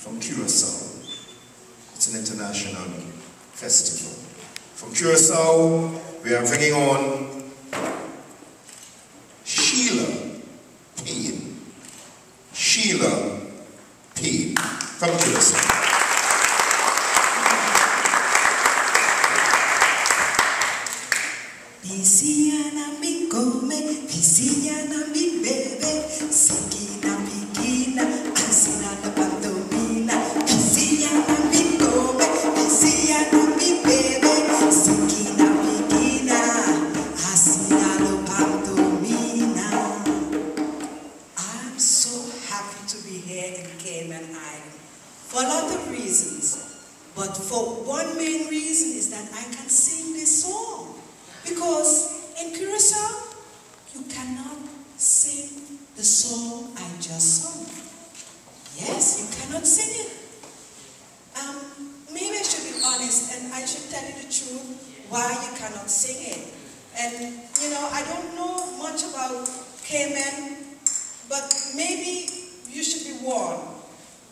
from Curacao. It's an international festival. From Curacao, we are bringing on Sheila Payne. Sheila Payne from Curacao. Pisciana mi come, pisciana mi bebe, sikina pikina, asina la pantomina. Pisciana mi come, pisciana mi bebe, sikina pikina, asina la pantomina. I'm so happy to be here in Cayman Islands for a lot of reasons, but for one main reason is that I can sing this song. Because in Curacao, you cannot sing the song I just sung. Yes, you cannot sing it. Maybe I should be honest and I should tell you the truth why you cannot sing it. And, you know, I don't know much about Cayman, but maybe you should be warned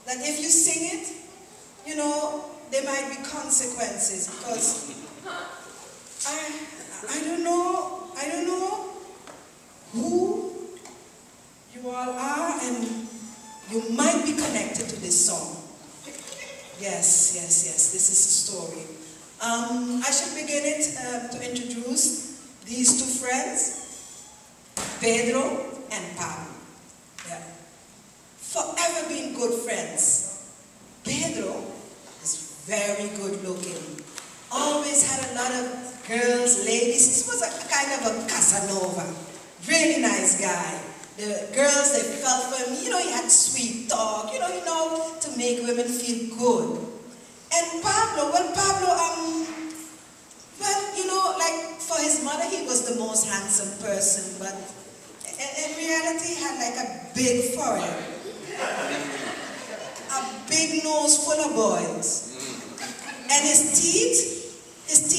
that if you sing it, you know, there might be consequences because I don't know who you all are, and you might be connected to this song. Yes, this is the story. I should begin it to introduce these two friends, Pedro and Pablo. Yeah. Forever been good friends. Pedro is very good looking. Always had a lot of girls, ladies. This was a kind of a Casanova. Really nice guy. The girls, they felt for him. You know, he had sweet talk. You know, to make women feel good. And Pablo, you know, like for his mother, he was the most handsome person. But in reality, he had like a big forehead. A big nose full of boils. And his teeth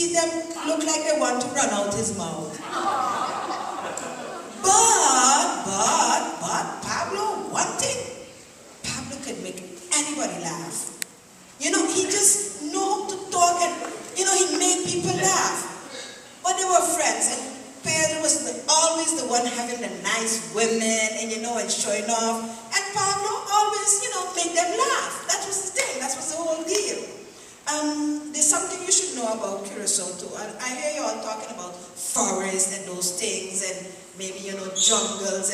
them look like they want to run out his mouth. But Pablo, one thing, Pablo could make anybody laugh. You know, he just knew how to talk and, you know, he made people laugh. But they were friends, and Pedro was always the one having the nice women and, you know, and showing off. And Pablo always, you know, made them laugh. That was the thing, that was the whole deal. There's something you should know about Curacao too. I hear you all talking about forests and those things and maybe, you know, jungles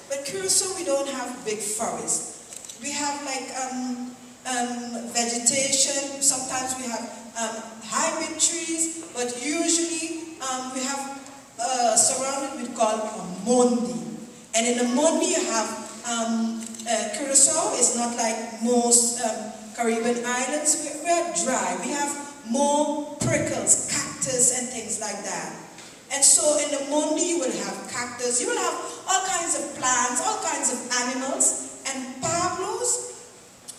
but Curacao, we don't have big forests. We have like vegetation. Sometimes we have hybrid trees, but usually we have surrounded with called a mondi. And in the mondi you have Curacao is not like most Caribbean islands. We're dry. We have more prickles, cactus, and things like that. And so in the mondi you will have cactus, you will have all kinds of plants, all kinds of animals. And Pablo's,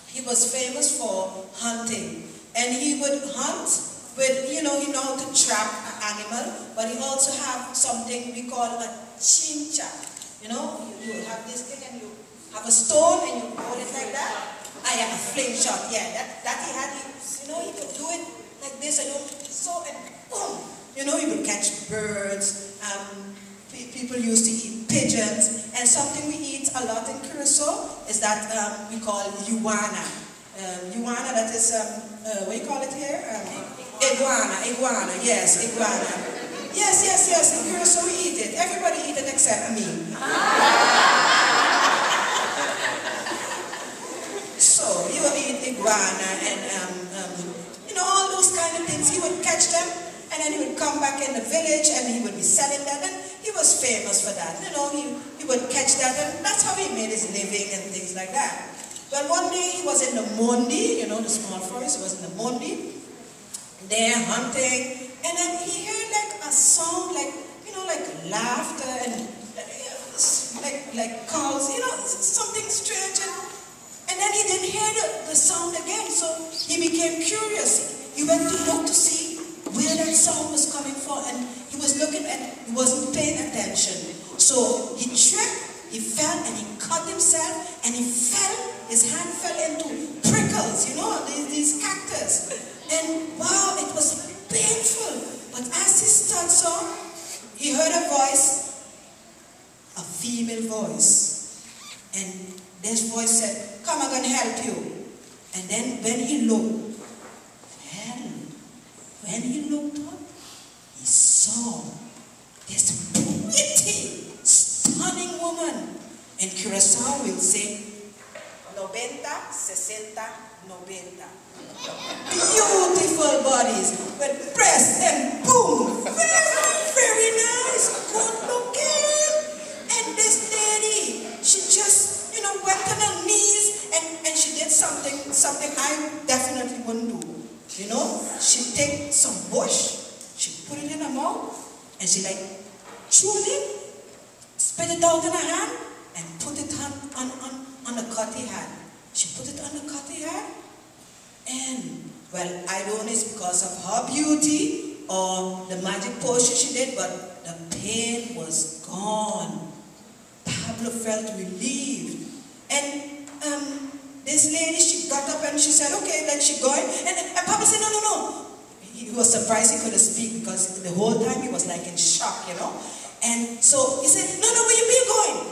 he was famous for hunting. And he would hunt with, you know how to trap an animal, but he also have something we call a chincha. You know, you have this thing and you have a stone and you hold it like that. I have a fling shot, yeah, that he had, you know, he could do it like this, and boom, you know, he would catch birds, people used to eat pigeons, and something we eat a lot in Curacao is that we call iguana. Iguana, that is, what do you call it here? Iguana, yes, iguana. Yes, in Curacao we eat it, everybody eat it except me. So he would eat iguana and you know, all those kind of things. He would catch them and then he would come back in the village and he would be selling that, and he was famous for that. You know, he would catch that, and that's how he made his living and things like that. But one day he was in the mondi, you know, the small forest. He was in the mondi, there hunting, and then he heard like a sound, like, you know, like laughter and like calls, you know, something strange. And then he didn't hear the sound again, so he became curious. He went to look to see where that sound was coming from, and he was looking and he wasn't paying attention. So he tripped, he fell, and he cut himself, and his hand fell into prickle. he heard a voice, a female voice. And this voice said, come, I'm going to help you. And then when he looked, well, when he looked up, he saw this pretty, stunning woman. In Curacao, we'll say, 90, 60, 90. Beautiful bodies with breasts and boom, very, very nice, good looking. And this lady, she just, went on her knees and she did something I definitely wouldn't do. She take some bush, she put it in her mouth, and she chewed it, spit it out in her hand, and put it on the cutty hand. She put it on the cutty hand, and, well, I don't know it's because of her beauty or the magic potion she did, but the pain was gone. Pablo felt relieved. And this lady, she got up and she said, okay, then she going. And Pablo said, no. He was surprised he couldn't speak because the whole time he was in shock, And so he said, no, where you going?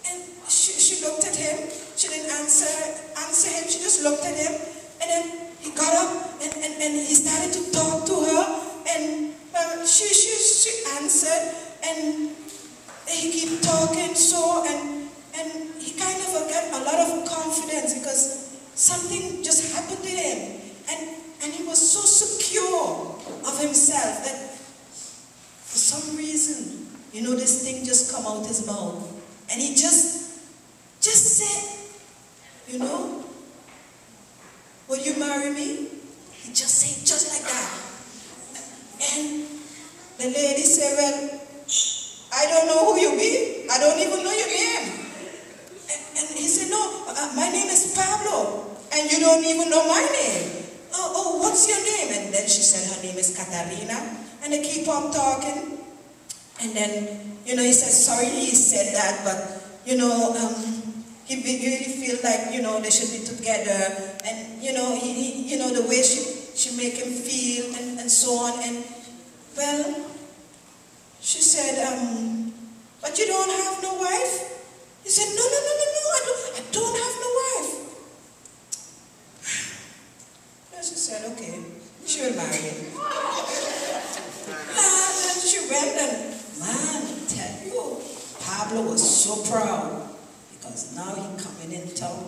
And she looked at him. She didn't answer him. She just looked at him. And then he got up and he started to talk to her. And she answered. And he kept talking and he kind of got a lot of confidence because something just happened to him. And he was so secure of himself that for some reason, this thing just come out his mouth. And he just said, will you marry me? He just said just like that. And the lady said, well, I don't know who you be. I don't even know your name. And he said, no, my name is Pablo. And you don't even know my name. Oh, what's your name? And then she said her name is Katarina. And they keep on talking. And then, he said, sorry he said that, but, he really feel like, they should be together. And, the way she make him feel and so on. And, well, she said, but you don't have no wife? He said, no, I don't have no wife. And she said, okay, she will marry him. And then she went and, man, I tell you, Pablo was so proud because now he coming in town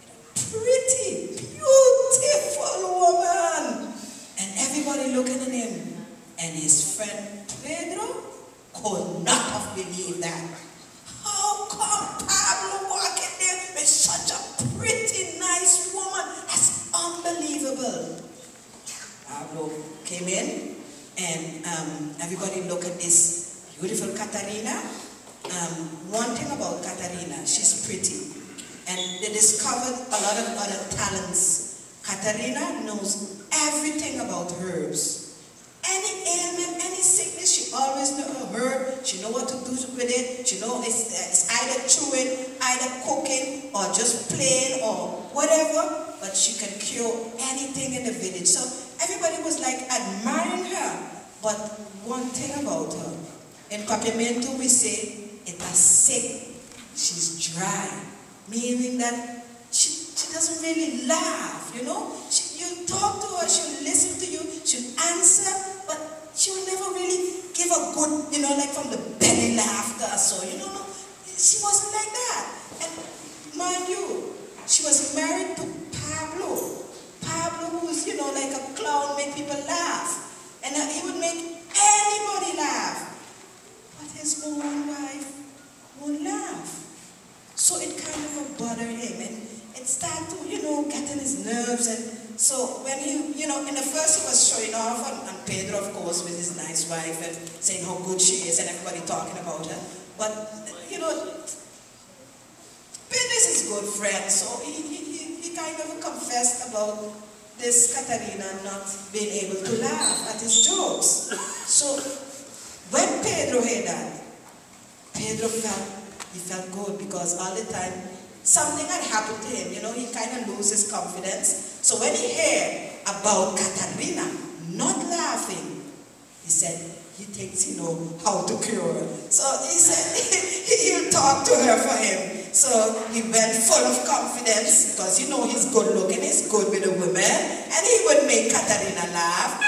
with a pretty, beautiful woman. And everybody looking at him. And his friend Pedro could not have believed that. How come Pablo walking there with such a pretty, nice woman? That's unbelievable. Pablo came in, and everybody look at this beautiful Katarina. One thing about Katarina, she's pretty. And they discovered a lot of other talents. Katarina knows everything about herbs. Any ailment, any sickness, she always know a herb. She know what to do with it. She know it's either chewing, either cooking, or just plain, or whatever. But she can cure anything in the village. So everybody was admiring her. But one thing about her, in Papiamento we say, it's sick. She's dry. Meaning that she doesn't really laugh, you talk to her, she'll listen to you, she'll answer, but she'll never really give a good, from the belly laughter. So, she wasn't like that. And mind you, she was married to Pablo. Pablo who's, like a clown, make people laugh. And he would make anybody laugh. But his own wife won't laugh. So it kind of bothered him. And it started to, get in his nerves. And so when he, in the first he was showing off on Pedro, of course, with his nice wife and saying how good she is and everybody talking about her. But, Pedro is his good friend, so he kind of confessed about this Katarina not being able to laugh at his jokes. So when Pedro heard that, Pedro felt good because all the time something had happened to him, he kind of loses his confidence. So when he heard about Katarina not laughing, he said he thinks he knows how to cure her. So he said he'll talk to her for him. So he went full of confidence because he's good looking, he's good with the women, and he would make Katarina laugh.